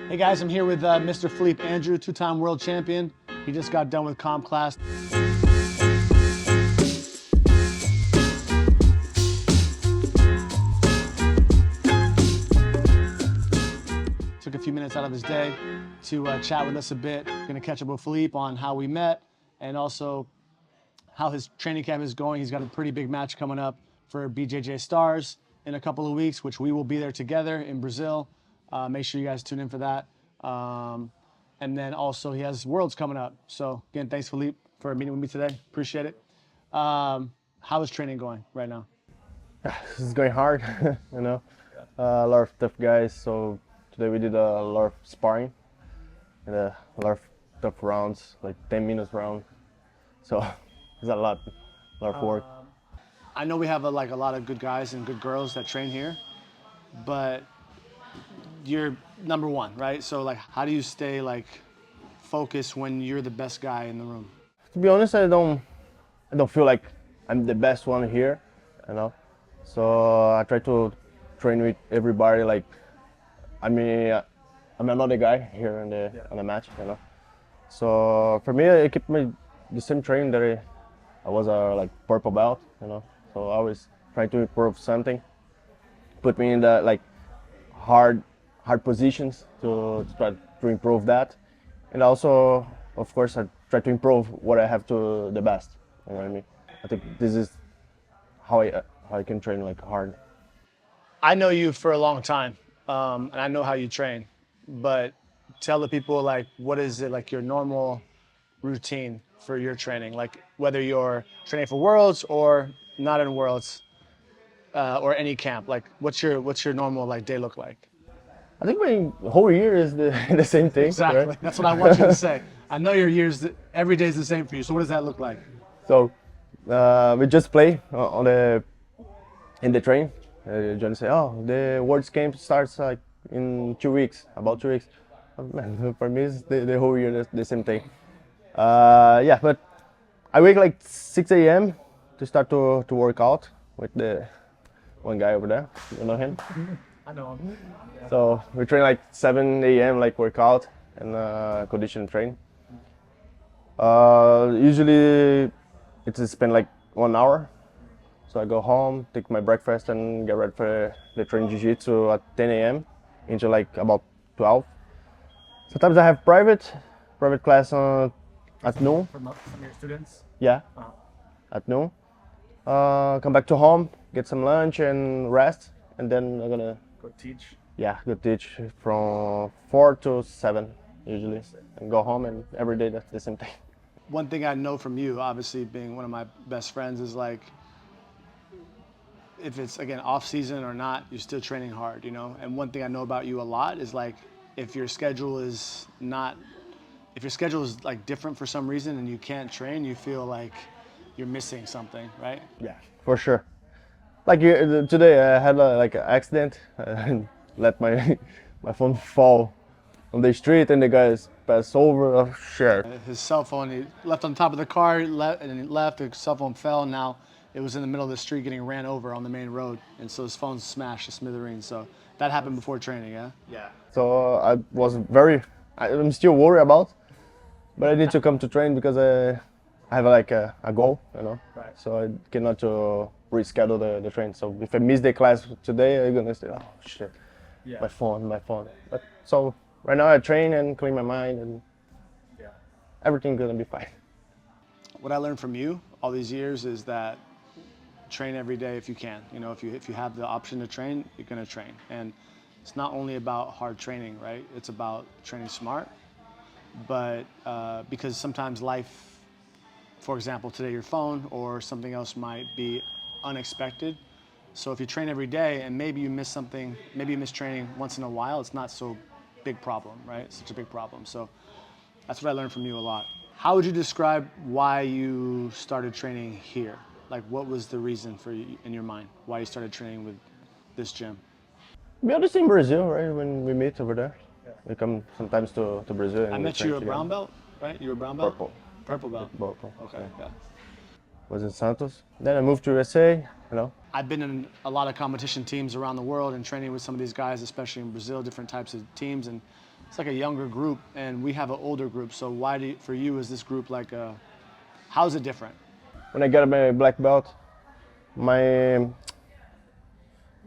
Hey guys, I'm here with Mr. Fellipe Andrew, two-time world champion. He just got done with comp class. Took a few minutes out of his day to chat with us a bit. Gonna catch up with Fellipe on how we met and also how his training camp is going. He's got a pretty big match coming up for BJJ Stars in a couple of weeks, which we will be there together in Brazil. Make sure you guys tune in for that. And then also he has Worlds coming up. So again, thanks Fellipe for meeting with me today. Appreciate it. How is training going right now? This is going hard, you know. A lot of tough guys. So today we did a lot of sparring and a lot of tough rounds, like 10 minutes round. So it's a lot of work. I know we have a lot of good guys and good girls that train here, but you're number one, right? So how do you stay focused when you're the best guy in the room? To be honest, I don't feel like I'm the best one here, you know. So I try to train with everybody. I'm another guy here on the match, you know. So for me, I keep the same training that I was purple belt, you know. So I always try to improve something, put me in the hard positions to try to improve that, and also of course I try to improve what I have to the best. You know what I mean? I think this is how I can train hard. I know you for a long time, and I know how you train, but tell the people what is it your normal routine for your training, whether you're training for Worlds or not in Worlds or any camp. What's your normal day look like? I think my whole year is the same thing. Exactly. Right? That's what I want you to say. I know your years, every day is the same for you. So what does that look like? So we just play in the train. John say, oh, the World Camp starts in 2 weeks, about 2 weeks. Oh, man, for me, it's the whole year the same thing. Yeah, but I wake 6 a.m. to start to work out with the one guy over there. You know him? I know him. Yeah. So we train 7 a.m. workout and condition train. Usually it's spend 1 hour. So I go home, take my breakfast and get ready for the train Jiu-Jitsu at 10 a.m. until about 12. Sometimes I have private class at noon. From your students? Yeah, at noon. Come back to home, get some lunch and rest, and then I'm gonna go teach. Yeah, go teach from 4 to 7 usually, and go home, and every day that's the same thing. One thing I know from you, obviously being one of my best friends, is if it's again off season or not, you're still training hard, you know. And one thing I know about you a lot is if your schedule is different for some reason and you can't train, you feel like you're missing something, right? Yeah, for sure. Today I had an accident and let my phone fall on the street and the guys passed over. Oh, shit. His cell phone, he left on top of the car, and he left, the cell phone fell, and now it was in the middle of the street getting ran over on the main road, and so his phone smashed to smithereens. So that happened before training, yeah? Yeah. So I'm still worried about, but I need to come to train because I have a goal, you know. Right. So I cannot reschedule the train. So if I miss the class today, I'm gonna say, oh shit, yeah. my phone. But so right now I train and clean my mind, and everything's gonna be fine. What I learned from you all these years is that train every day if you can. You know, if you have the option to train, you're gonna train. And it's not only about hard training, right? It's about training smart. But because sometimes life, for example, today your phone or something else might be unexpected. So if you train every day and maybe you miss something, maybe you miss training once in a while, it's not so big problem, right? It's such a big problem. So that's what I learned from you a lot. How would you describe why you started training here? What was the reason for you in your mind? Why you started training with this gym? We are the same in Brazil, right? When we meet over there. Yeah. We come sometimes to Brazil. And I met you a brown belt, right? You were brown belt? Purple. Purple belt. Purple. Okay, yeah. Was in Santos. Then I moved to USA, you know. I've been in a lot of competition teams around the world and training with some of these guys, especially in Brazil, different types of teams. And it's like a younger group, and we have an older group. So why do you, for you is this group like a? How's it different? When I got my black belt, my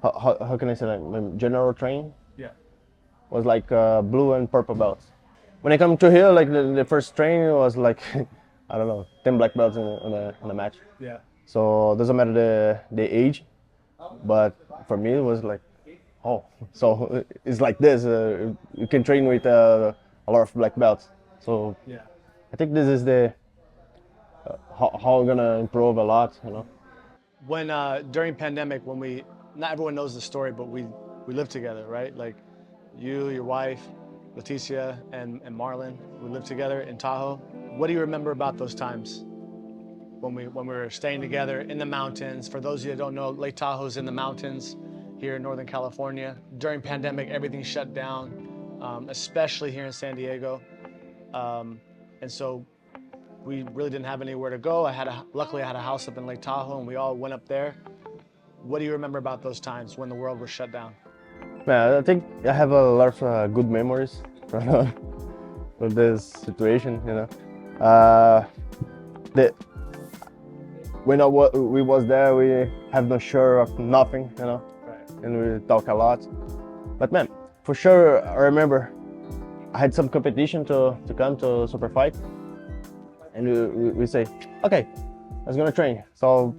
how can I say that? My general training Yeah. was like blue and purple belts. When I come to here, like the first training was like I don't know, 10 black belts in a match. Yeah. So it doesn't matter the age, but for me it was like, oh, so it's like this. You can train with a lot of black belts. So Yeah. I think this is the how I'm gonna improve a lot, you know. When during pandemic, when we, not everyone knows the story, but we lived together, right? Like you, your wife, Leticia, and Marlon, we lived together in Tahoe. What do you remember about those times when we were staying together in the mountains? For those of you that don't know, Lake Tahoe's in the mountains here in Northern California. During pandemic, everything shut down, especially here in San Diego. And so we really didn't have anywhere to go. Luckily I had a house up in Lake Tahoe, and we all went up there. What do you remember about those times when the world was shut down? Man, I think I have a lot of good memories from this situation, you know. The when we was there, we have no sure of nothing, you know, Right. and we talk a lot. But man, for sure, I remember I had some competition to come to Super Fight, and we say, okay, let's gonna train. So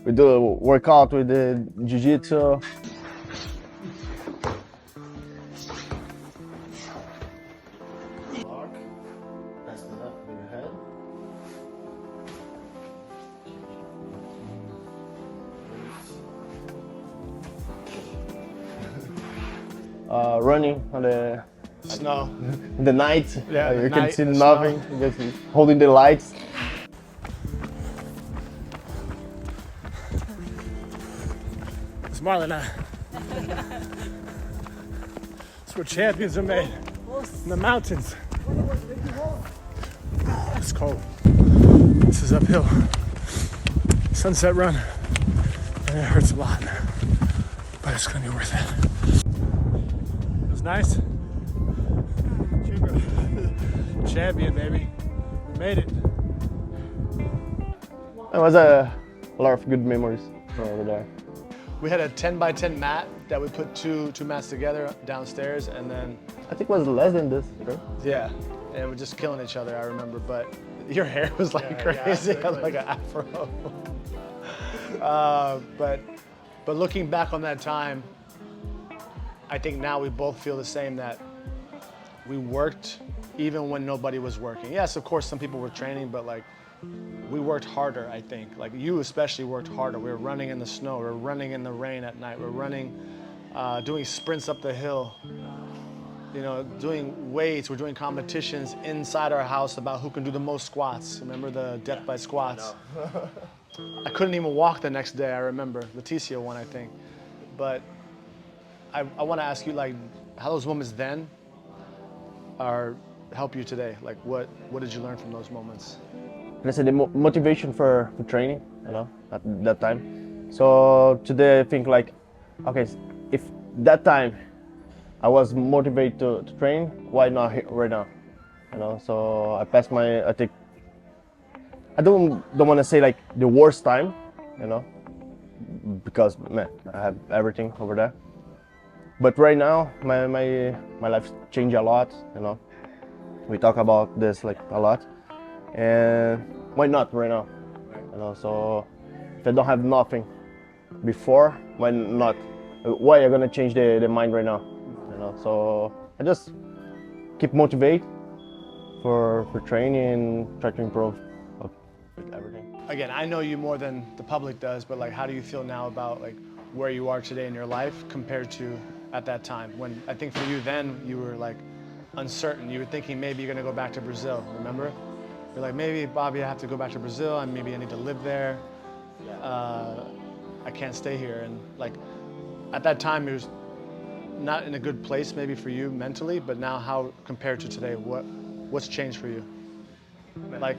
we do a workout with the Jiu-Jitsu. Running on the Snow. the night. Yeah, the you night, can see the nothing. snow. Just holding the lights. It's Marlon. It's where champions are made. In the mountains. It's cold. This is uphill. Sunset run. And it hurts a lot. But it's gonna be worth it. It was nice. Champion, baby. We made it. It was a lot of good memories over there. We had a 10 by 10 mat that we put two mats together downstairs, and then I think it was less than this, right? yeah, and we're just killing each other. I remember, but your hair was like crazy, like an afro. But looking back on that time, I think now we both feel the same, that we worked even when nobody was working. Yes, of course, some people were training, but like we worked harder, I think. Like you especially worked harder. We were running in the snow, we were running in the rain at night, we were running, doing sprints up the hill, you know, doing weights, we're doing competitions inside our house about who can do the most squats. Remember the death by squats? I couldn't even walk the next day, I remember. Leticia won, I think. But I want to ask you, like, how those moments then help you today? Like, what did you learn from those moments? Let's say the motivation for training, you know, at that time. So today I think like, okay, if that time I was motivated to train, why not right now? You know, so I passed I think, I don't want to say like the worst time, you know, because man, I have everything over there. But right now, my life changed a lot, you know. We talk about this like a lot, and why not right now? You know, so if I don't have nothing before, why not? Why are you gonna change the mind right now? You know, so I just keep motivated for training, try to improve with everything. Again, I know you more than the public does, but like, how do you feel now about like where you are today in your life compared to at that time? When I think for you then, you were like uncertain. You were thinking maybe you're gonna go back to Brazil, remember? You're like, maybe Bobby, I have to go back to Brazil, and maybe I need to live there. I can't stay here. And like, at that time, it was not in a good place maybe for you mentally, but now how compared to today, what's changed for you? Like,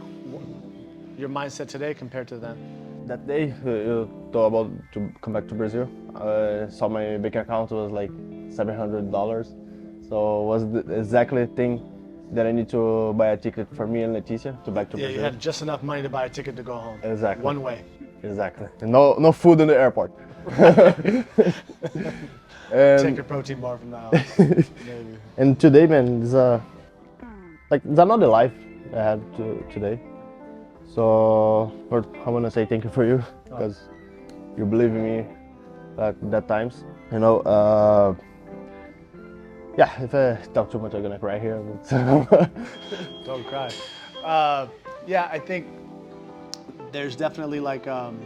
your mindset today compared to then? That day, you thought about to come back to Brazil. I saw my bank account was like $700. So it was exactly the thing that I need to buy a ticket for me and Leticia to back to Yeah, Brazil. you had just enough money to buy a ticket to go home. Exactly. One way. Exactly. And no food in the airport. Take your protein bar from the house. Maybe. And today, man, it's it's another life I have today. So I want to say thank you for you because you believe in me at that times. You know, yeah, if I talk too much, I'm gonna cry here. But Don't cry. Yeah, I think there's definitely like, I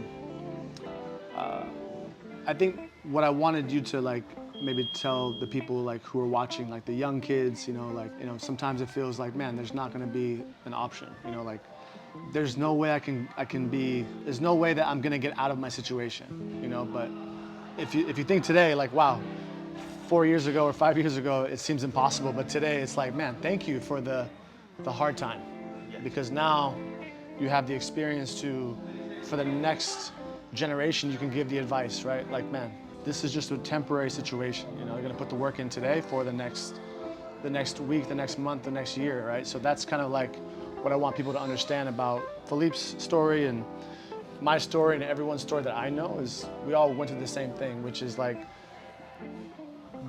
think what I wanted you to like maybe tell the people like who are watching, like the young kids, sometimes it feels like, man, there's not gonna be an option, like there's no way there's no way that I'm gonna get out of my situation, but if you think today, like, wow, 4 years ago or 5 years ago, it seems impossible, but today it's like, man, thank you for the hard time, because now you have the experience for the next generation, you can give the advice, right? Like, man, this is just a temporary situation. You're gonna put the work in today for the next week, the next month, the next year, right? So that's kind of like what I want people to understand about Fellipe's story and my story and everyone's story that I know is we all went through the same thing, which is like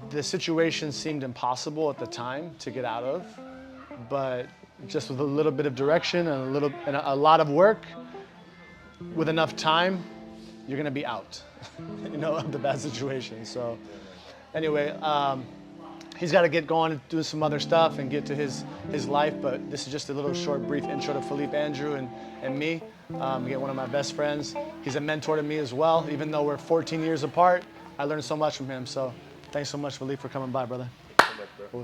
the situation seemed impossible at the time to get out of, but just with a little bit of direction and a lot of work, with enough time, you're gonna be out, of the bad situation. So anyway, he's got to get going and do some other stuff and get to his life, but this is just a little short, brief intro to Fellipe Andrew and me. Again, one of my best friends. He's a mentor to me as well, even though we're 14 years apart. I learned so much from him, so thanks so much, Fellipe, for coming by, brother. Thank you so much, bro.